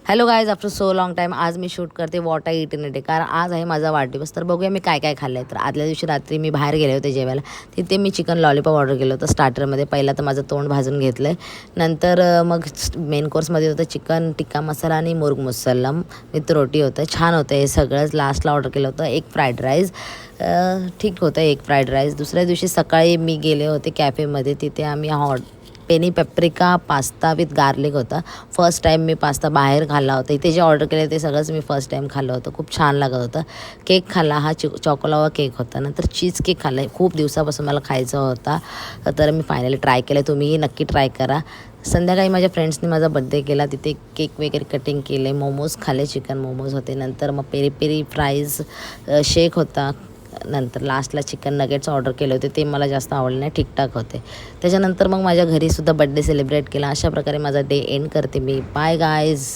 Hello guys, after so long time आज मी shoot करते what I it in a day, कारण आज आहे माझा वाढदिवस. तर बघूया मी काय काय खाल्लं आहे. तर आदल्या दिवशी रात्री मी बाहेर गेले होते जेवायला. तिथे मी चिकन लॉलीपॉप ऑर्डर केलं होतं स्टार्टरमध्ये. पहिला तर माझं तोंड भाजून घेतलं आहे. नंतर मग मेन कोर्समध्ये होतं चिकन टिक्का मसाला आणि मुर्ग मुसल्लम विथ रोटी होतं. छान होतं हे सगळंच. लास्टला ऑर्डर केलं होतं एक फ्राईड राईस. ठीक होतं एक फ्राईड राईस. दुसऱ्या दिवशी सकाळी मी गेले होते कॅफेमध्ये. तिथे आम्ही penny Paprika pasta with garlic होता. फर्स्ट टाईम मी पास्ता बाहेर खाल्ला होता. इथे जे ऑर्डर केले ते सगळंच मी फर्स्ट टाईम खाल्लं होतं. खूप छान लागत होतं. केक खाल्ला, हा चॉकोलावा केक होता. नंतर चीज केक खाल्ला आहे. खूप दिवसापासून मला खायचा होता, तर मी फायनली ट्राय केलं. तुम्हीही नक्की ट्राय करा. संध्याकाळी माझ्या फ्रेंड्सनी माझा बड्डे केला. तिथे केक वगैरे कटिंग केले, मोमोज खाल्ले, चिकन मोमोज होते. नंतर मग पेरी पेरी फ्राईज शेक होता. नंतर लास्टला चिकन नगेट्स ऑर्डर केले होते. ते मला जास्त आवडले नाही, ठीकठाक होते. त्याच्यानंतर मग माझ्या घरीसुद्धा बड्डे सेलिब्रेट केला. अशा प्रकारे माझा डे एंड करते मी. Bye guys.